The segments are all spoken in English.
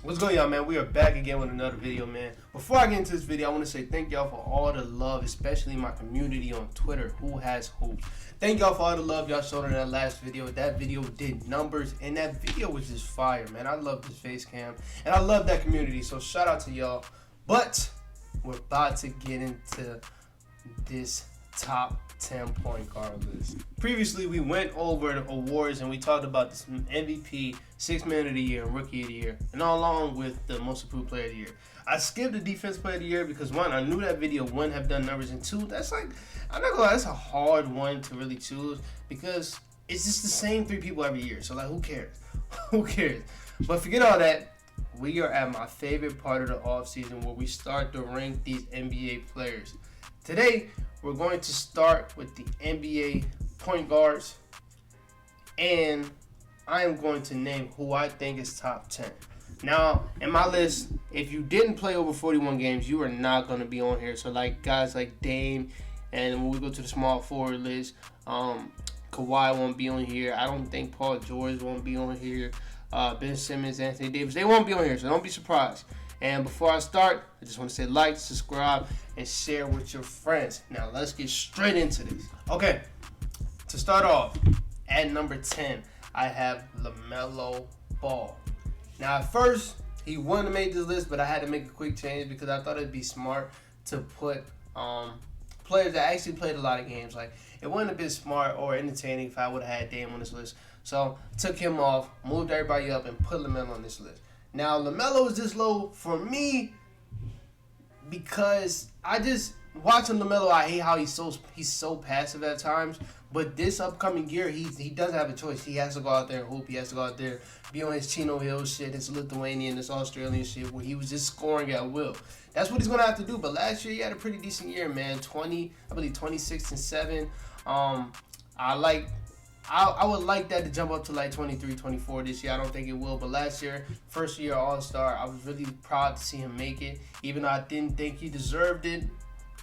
What's going on, man? We are back again with another video, man. Before I get into this video, I want to say thank y'all for all the love, especially my community on Twitter, Who Has Hoops. Thank y'all for all the love y'all showed in that last video. That video did numbers, and that video was just fire, man. I love this face cam, and I love that community, so shout out to y'all. But we're about to get into this top 10 point guard list. Previously, we went over the awards and we talked about this MVP, 6th Man of the Year, and Rookie of the Year, and along with the Most Improved Player of the Year. I skipped the Defensive Player of the Year because one, I knew that video wouldn't have done numbers, and two, that's like, I'm not gonna lie, that's a hard one to really choose because it's just the same three people every year. So like, who cares? Who cares? But forget all that. We are at my favorite part of the offseason where we start to rank these NBA players. Today, we're going to start with the NBA point guards, and I am going to name who I think is top 10. Now, in my list, if you didn't play over 41 games, you are not going to be on here. So, like, guys like Dame, and when we go to the small forward list, Kawhi won't be on here. I don't think Paul George won't be on here. Ben Simmons, Anthony Davis, they won't be on here, so don't be surprised. And before I start, I just want to say like, subscribe, and share with your friends. Now, let's get straight into this. Okay, to start off, at number 10, I have LaMelo Ball. Now, at first, he wouldn't have made this list, but I had to make a quick change because I thought it'd be smart to put players that actually played a lot of games. Like, it wouldn't have been smart or entertaining if I would have had Dame on this list. So, took him off, moved everybody up, and put LaMelo on this list. Now, LaMelo is this low for me because I just, watching LaMelo, I hate how he's so passive at times. But this upcoming year, he doesn't have a choice. He has to go out there and hoop. He has to go out there, be on his Chino Hill shit, his Lithuanian, this Australian shit, where he was just scoring at will. That's what he's going to have to do. But last year, he had a pretty decent year, man. 26 and 7. I would like that to jump up to like 23, 24 this year. I don't think it will. But last year, first year All-Star, I was really proud to see him make it. Even though I didn't think he deserved it.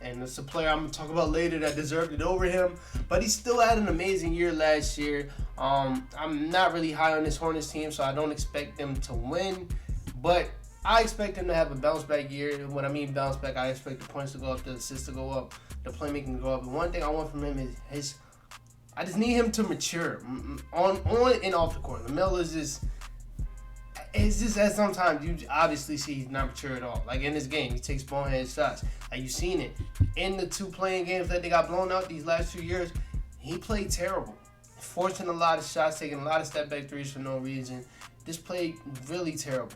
And it's a player I'm going to talk about later that deserved it over him. But he still had an amazing year last year. I'm not really high on this Hornets team, so I don't expect them to win. But I expect them to have a bounce-back year. And when I mean bounce-back, I expect the points to go up, the assists to go up, the playmaking to go up. And one thing I want from him is his... I just need him to mature on and off the court. LaMelo is just, it's just that sometimes you obviously see he's not mature at all. Like in this game, he takes bonehead shots. Like you've seen it in the two playing games that they got blown out these last 2 years. He played terrible, forcing a lot of shots, taking a lot of step back threes for no reason. Just played really terrible.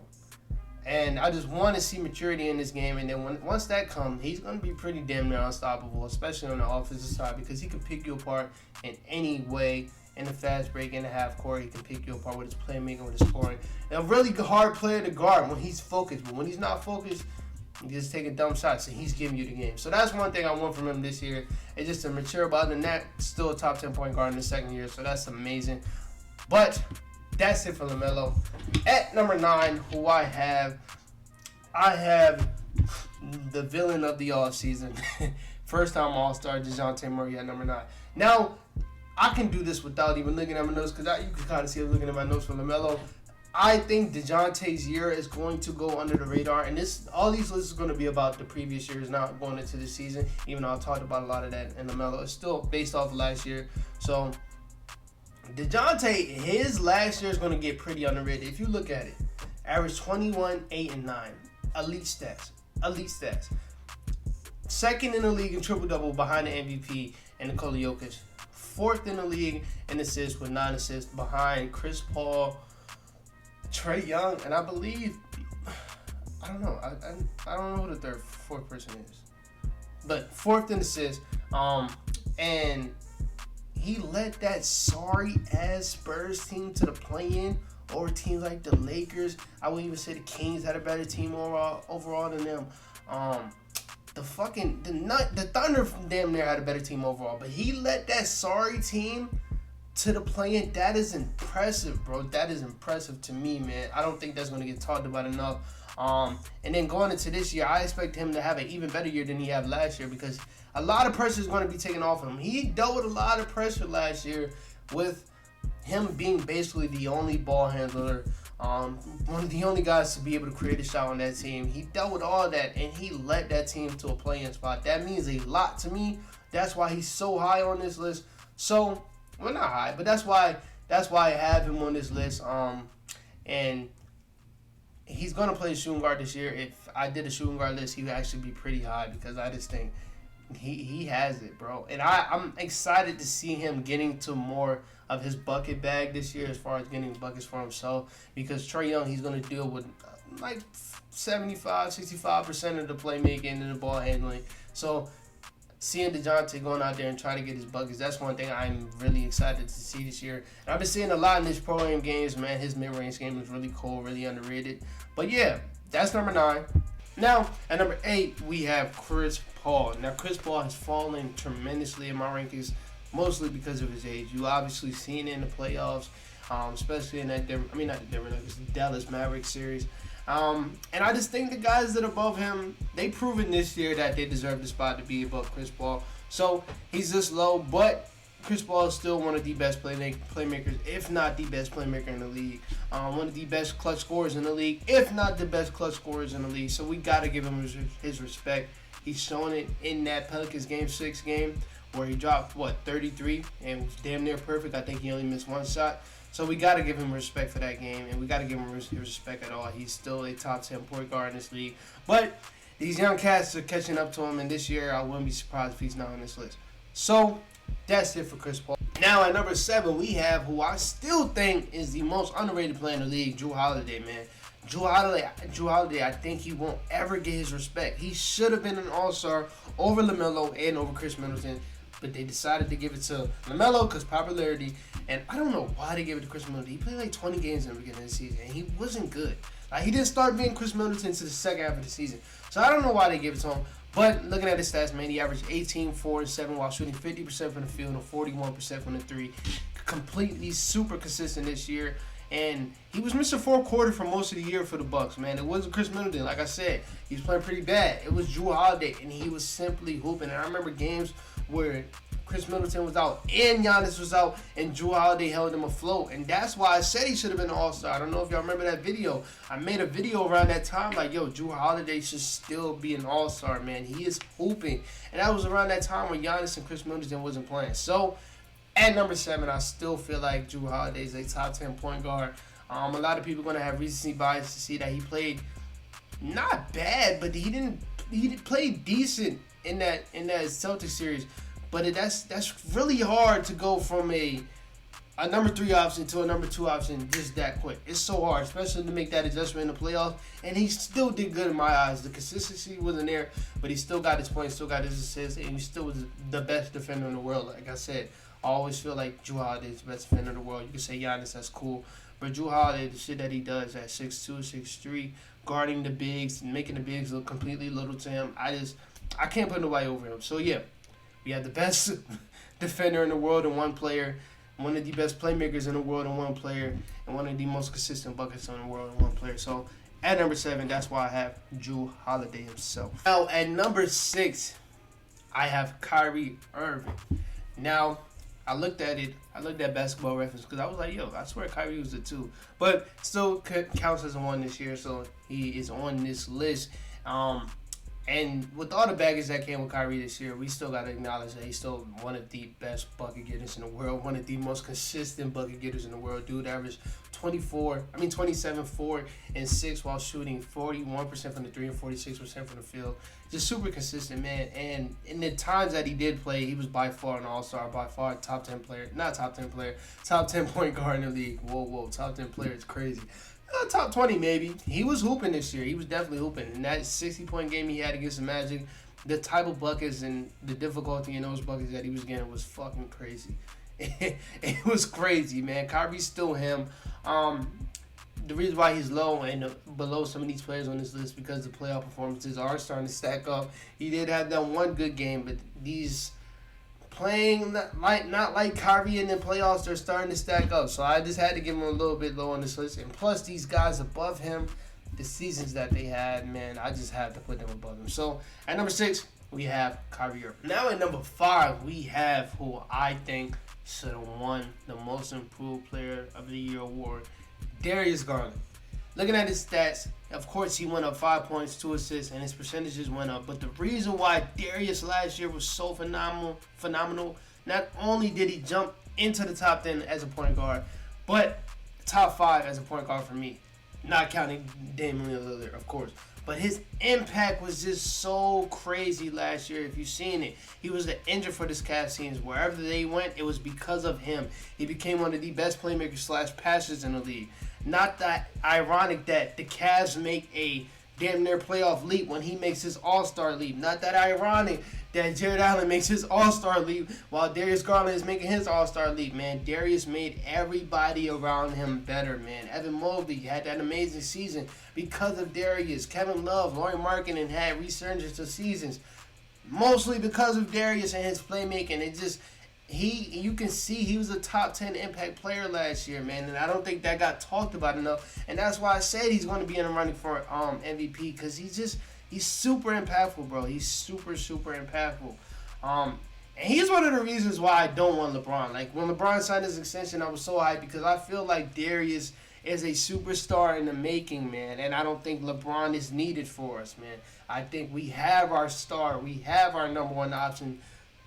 And I just want to see maturity in this game. And then once that comes, he's going to be pretty damn near unstoppable, especially on the offensive side, because he can pick you apart in any way. In the fast break, in the half court, he can pick you apart with his playmaking, with his scoring. And a really hard player to guard when he's focused. But when he's not focused, he's just taking dumb shots, and he's giving you the game. So that's one thing I want from him this year. It's just to mature. But other than that, still a top 10 point guard in the second year. So that's amazing. But that's it for LaMelo. At number 9, who I have the villain of the offseason. First time All-Star, DeJounte Murray at number 9. Now, I can do this without even looking at my notes because you can kind of see I'm looking at my notes for LaMelo. I think DeJounte's year is going to go under the radar, and all these lists are going to be about the previous years, not going into the season, even though I talked about a lot of that in LaMelo. It's still based off of last year. So, DeJounte, his last year is going to get pretty underrated. If you look at it, average 21, 8, and 9. Elite stats. Second in the league in triple-double behind the MVP and Nikola Jokic. Fourth in the league in assists with 9 assists behind Chris Paul, Trae Young, and I believe, I don't know. I don't know who the fourth person is. But fourth in assists. And he led that sorry-ass Spurs team to the play-in over teams like the Lakers. I would even say the Kings had a better team overall than them. The Thunder damn near had a better team overall. But he led that sorry team to the play-in. That is impressive, bro. That is impressive to me, man. I don't think that's going to get talked about enough. And then going into this year, I expect him to have an even better year than he had last year because a lot of pressure is going to be taken off him. He dealt with a lot of pressure last year with him being basically the only ball handler One of the only guys to be able to create a shot on that team. He dealt with all that, and he led that team to a play-in spot. That means a lot to me. That's why he's so high on this list. So, well, not high, but that's why I have him on this list. And he's gonna play shooting guard this year. If I did a shooting guard list, he would actually be pretty high because I just think he has it, bro. And I'm excited to see him getting to more of his bucket bag this year as far as getting buckets for himself, because Trae Young, he's going to deal with like 65% of the playmaking and the ball handling. So seeing DeJounte going out there and trying to get his buckets, that's one thing I'm really excited to see this year. And I've been seeing a lot in his pro-am games, man. His mid-range game is really cool, really underrated. But yeah, that's number 9. Now, at number 8, we have Chris Paul. Now, Chris Paul has fallen tremendously in my rankings, mostly because of his age. You obviously seen it in the playoffs, especially in that Dallas Mavericks series. And I just think the guys that are above him, they proven this year that they deserve the spot to be above Chris Paul. So he's this low, but Chris Paul is still one of the best playmakers, if not the best playmaker in the league. One of the best clutch scorers in the league, if not the best clutch scorers in the league. So we got to give him his respect. He's shown it in that Pelicans Game 6 game where he dropped, 33 and was damn near perfect. I think he only missed one shot. So we got to give him respect for that game, and we got to give him his respect at all. He's still a top 10 point guard in this league. But these young cats are catching up to him, and this year I wouldn't be surprised if he's not on this list. So that's it for Chris Paul. Now at number 7, we have who I still think is the most underrated player in the league, Jrue Holiday, man. Jrue Holiday, I think he won't ever get his respect. He should have been an all-star over LaMelo and over Chris Middleton, but they decided to give it to LaMelo because popularity. And I don't know why they gave it to Chris Middleton. He played like 20 games in the beginning of the season, and he wasn't good. Like, he didn't start being Chris Middleton until the second half of the season. So I don't know why they gave it to him. But looking at his stats, man, he averaged 18, 4, and 7 while shooting 50% from the field and 41% from the 3. Completely super consistent this year. And he was missing fourth quarter for most of the year for the Bucks, man. It wasn't Chris Middleton. Like I said, he was playing pretty bad. It was Jrue Holiday, and he was simply hooping. And I remember games where Chris Middleton was out and Giannis was out, and Jrue Holiday held him afloat. And that's why I said he should have been an all-star. I don't know if y'all remember that video. I made a video around that time like, yo, Jrue Holiday should still be an all-star, man. He is hooping. And that was around that time when Giannis and Chris Middleton wasn't playing. So at number 7, I still feel like Jrue Holiday is a top 10 point guard. A lot of people are going to have recency bias to see that he played not bad, but he played decent in that Celtics series. But that's really hard to go from a number 3 option to a number 2 option just that quick. It's so hard, especially to make that adjustment in the playoffs. And he still did good in my eyes. The consistency wasn't there, but he still got his points, still got his assists, and he still was the best defender in the world. Like I said, I always feel like Jrue Holiday is the best defender in the world. You can say Giannis, that's cool. But Jrue Holiday, the shit that he does at 6'2", 6'3", guarding the bigs, and making the bigs look completely little to him, I can't put nobody over him. So, yeah, we have the best defender in the world in one player, one of the best playmakers in the world in one player, and one of the most consistent buckets in the world in one player. So, at number 7, that's why I have Jrue Holiday himself. Now, at number 6, I have Kyrie Irving. Now, I looked at Basketball Reference because I was like, yo, I swear Kyrie was a 2. But still counts as a 1 this year, so he is on this list. And with all the baggage that came with Kyrie this year, we still got to acknowledge that he's still one of the best bucket getters in the world, one of the most consistent bucket getters in the world. Dude averaged 27, 4, and 6 while shooting 41% from the 3 and 46% from the field. Just super consistent, man. And in the times that he did play, he was by far an all-star, by far top 10 player. Not top 10 player, top 10 point guard in the league. Whoa, top 10 player is crazy. Top 20 maybe. He was hooping this year. He was definitely hooping. In that 60-point game he had against the Magic, the type of buckets and the difficulty in those buckets that he was getting was fucking crazy. It was crazy, man. Kyrie's still him. The reason why he's low and below some of these players on this list because the playoff performances are starting to stack up. He did have that one good game, but these playing not like Kyrie in the playoffs, they're starting to stack up. So I just had to give him a little bit low on this list. And plus, these guys above him, the seasons that they had, man, I just had to put them above him. So at number 6, we have Kyrie Irving. Now at number 5, we have who I think should have won the Most Improved Player of the Year award, Darius Garland. looking at his stats, of course he went up 5 points, 2 assists, and his percentages went up. But the reason why Darius last year was so phenomenal, not only did he jump into the top 10 as a point guard, but top 5 as a point guard for me. Not counting Damian Lillard, of course. But his impact was just so crazy last year. If you've seen it, he was the engine for this Cavs team. Wherever they went, it was because of him. He became one of the best playmakers / passers in the league. Not that ironic that the Cavs make a damn near playoff leap when he makes his all-star leap. Not that ironic that Jared Allen makes his all-star leap while Darius Garland is making his all-star leap, man. Darius made everybody around him better, man. Evan Mobley had that amazing season because of Darius. Kevin Love, Lauri Markkanen had resurgence of seasons mostly because of Darius and his playmaking. It just... You can see he was a top 10 impact player last year, man, and I don't think that got talked about enough. And that's why I said he's going to be in the running for MVP, because he's super impactful, bro. He's super impactful. And he's one of the reasons why I don't want LeBron. Like, when LeBron signed his extension, I was so hyped because I feel like Darius is a superstar in the making, man, and I don't think LeBron is needed for us, man. I think we have our star. We have our number one option.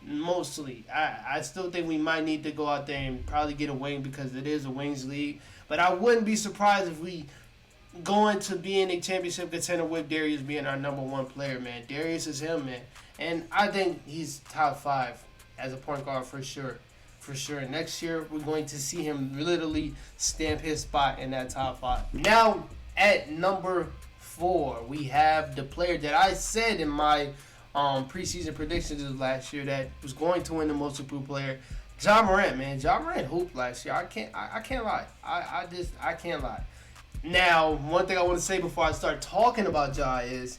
Mostly. I still think we might need to go out there and probably get a wing because it is a wings league. But I wouldn't be surprised if we go into being a championship contender with Darius being our number one player, man. Darius is him, man. And I think he's top 5 as a point guard for sure. For sure. Next year, we're going to see him literally stamp his spot in that top 5. Now, at number 4, we have the player that I said in my preseason predictions of last year that was going to win the most improved player, Ja Morant, man. Ja Morant hooped last year. I can't lie. I can't lie. Now, one thing I want to say before I start talking about Ja is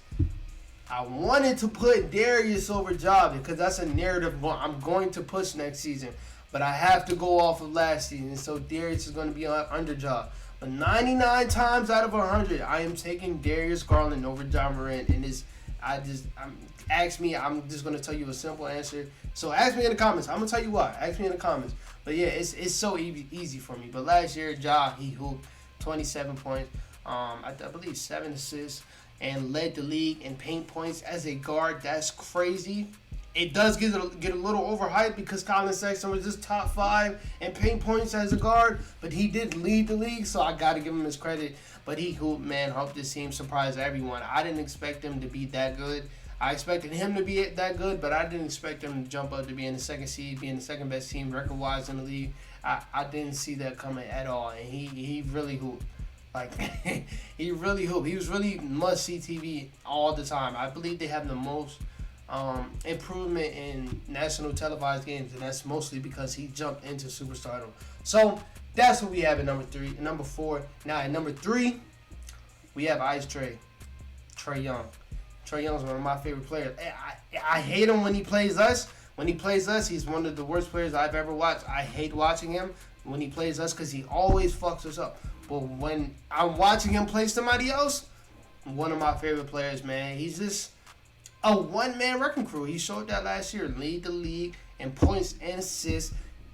I wanted to put Darius over Ja because that's a narrative I'm going to push next season. But I have to go off of last season, so Darius is going to be under Ja. But 99 times out of 100, I am taking Darius Garland over Ja Morant, and ask me, I'm just going to tell you a simple answer. So ask me in the comments. I'm going to tell you why. Ask me in the comments. But yeah, it's so easy for me. But last year, Ja, he hooped 27 points. I believe 7 assists and led the league in paint points as a guard. That's crazy. It does get a little overhyped because Colin Sexton was just top 5 in paint points as a guard. But he did lead the league, so I got to give him his credit. But he hooped, man. Hope this team surprised everyone. I didn't expect him to be that good. I expected him to be that good, but I didn't expect him to jump up to being the second seed, being the second best team record-wise in the league. I didn't see that coming at all, and he really hooped. Like, he really hooped. He was really must-see TV all the time. I believe they have the most improvement in national televised games, and that's mostly because he jumped into superstardom. So that's what we have at number 3. Number 4. Now at number 3, we have Ice Trae Young. Trae Young's one of my favorite players. I hate him when he plays us. When he plays us, he's one of the worst players I've ever watched. I hate watching him when he plays us because he always fucks us up. But when I'm watching him play somebody else, one of my favorite players, man. He's just a one-man wrecking crew. He showed that last year. Lead the league in points and assists.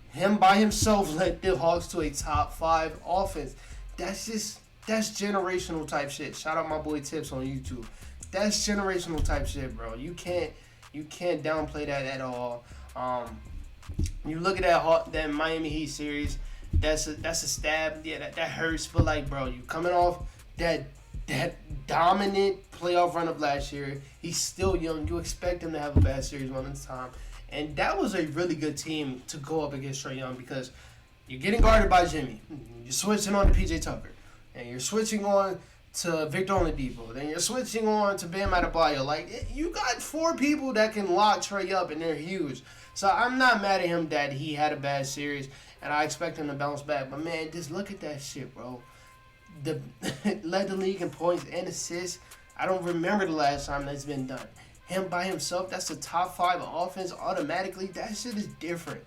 Him by himself led the Hawks to a top 5 offense. That's generational type shit. Shout out my boy Tips on YouTube. That's generational type shit, bro. You can't downplay that at all. You look at that Miami Heat series. That's a stab. Yeah, that hurts. But like, bro, you coming off that dominant playoff run of last year. He's still young. You expect him to have a bad series one at a time. And that was a really good team to go up against Trae Young because you're getting guarded by Jimmy. You're switching on to PJ Tucker, and you're switching on to Victor Oladipo. Then you're switching on to Bam Adebayo. Like, you got 4 people that can lock Trae up, and they're huge. So I'm not mad at him that he had a bad series, and I expect him to bounce back. But, man, just look at that shit, bro. Led the league in points and assists. I don't remember the last time that's been done. Him by himself, that's the top 5 offense automatically. That shit is different.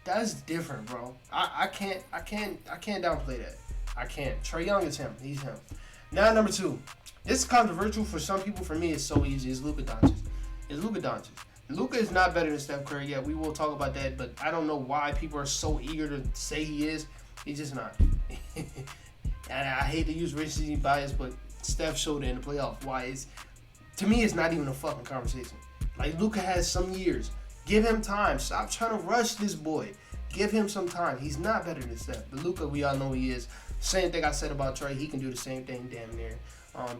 That's different, bro. I can't downplay that. I can't. Trae Young is him. He's him. Now, number 2. This is controversial for some people. For me, it's so easy. It's Luka Doncic. Luka is not better than Steph Curry yet. We will talk about that, but I don't know why people are so eager to say he is. He's just not. and I hate to use recency bias, but Steph showed it in the playoffs. Why is to me it's not even a fucking conversation. Like Luka has some years. Give him time. Stop trying to rush this boy. Give him some time. He's not better than Steph. But Luka, we all know he is. Same thing I said about Trey. He can do the same thing damn near.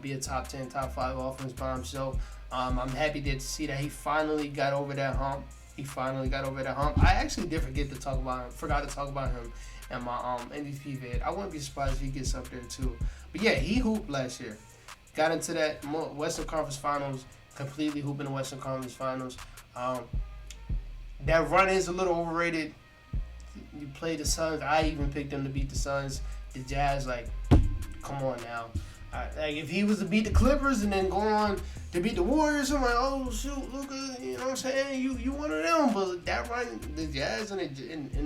Be a top 10, top 5 offense by himself. I'm happy to see that he finally got over that hump. I actually did forgot to talk about him and my MVP vid. I wouldn't be surprised if he gets up there too. But yeah, he hooped last year. Got into that Western Conference Finals, completely hooping the Western Conference Finals. That run is a little overrated. You play the Suns. I even picked them to beat the Suns. The Jazz, like, come on now. Like, if he was to beat the Clippers and then go on to beat the Warriors, I'm like, oh, shoot, Luka, you know what I'm saying? You one of them. But that run, the Jazz and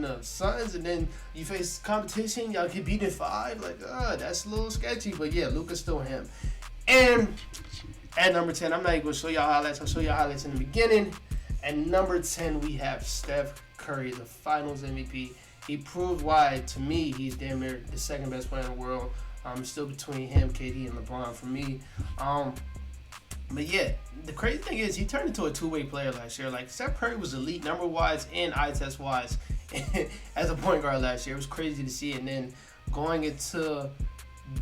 the Suns, and then you face competition, y'all get beat in 5. Like, that's a little sketchy. But, yeah, Luka's still him. And at number 10, I'm not even going to show y'all highlights. I'll show y'all highlights in the beginning. At number 10, we have Steph Curry, the Finals MVP. He proved why, to me, he's damn near the second best player in the world. Still between him, KD, and LeBron for me. But yeah, the crazy thing is he turned into a two-way player last year. Like, Steph Curry was elite number-wise and eye test-wise as a point guard last year. It was crazy to see. And then going into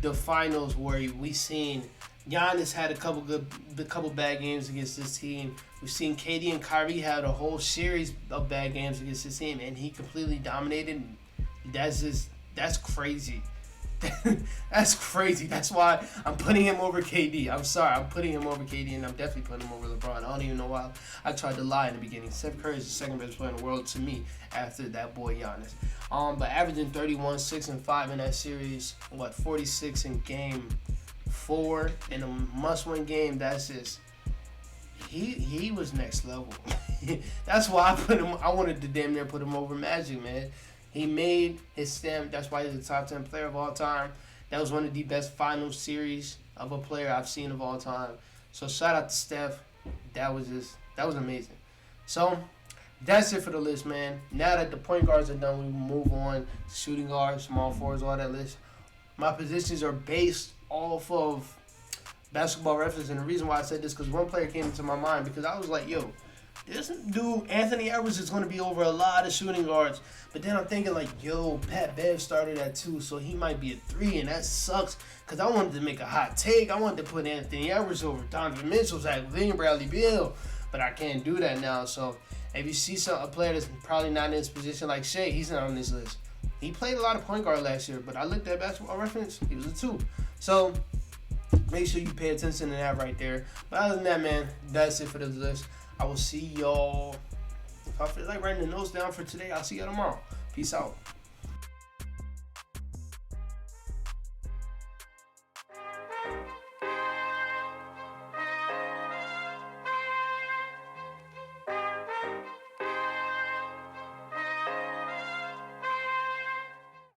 the finals where we seen Giannis had a couple bad games against this team. We've seen KD and Kyrie had a whole series of bad games against this team, and he completely dominated. That's crazy. That's crazy. That's why I'm putting him over KD. I'm sorry, I'm putting him over KD, and I'm definitely putting him over LeBron. I don't even know why I tried to lie in the beginning. Steph Curry is the second best player in the world to me after that boy Giannis. But averaging 31, 6, and 5 in that series. 46 in game 4 in a must-win game. That's just he was next level. That's why I put him. I wanted to damn near put him over Magic, man. He made his stamp. That's why he's the top 10 player of all time. That was one of the best final series of a player I've seen of all time. So shout out to Steph. That was amazing. So that's it for the list, man. Now that the point guards are done, we move on to shooting guards, small forwards, all that list. My positions are based off of Basketball Reference, and the reason why I said this because one player came into my mind because I was like, yo, this dude, Anthony Edwards, is going to be over a lot of shooting guards. But then I'm thinking, like, yo, Pat Bev started at 2, so he might be a 3, and that sucks. Because I wanted to make a hot take. I wanted to put Anthony Edwards over Donovan Mitchell, Zach LaVine, Bradley Beal. But I can't do that now. So if you see a player that's probably not in this position like Shea, he's not on this list. He played a lot of point guard last year, but I looked at Basketball Reference, he was a 2. So make sure you pay attention to that right there. But other than that, man, that's it for this list. I will see y'all. If I feel like writing the notes down for today, I'll see y'all tomorrow. Peace out.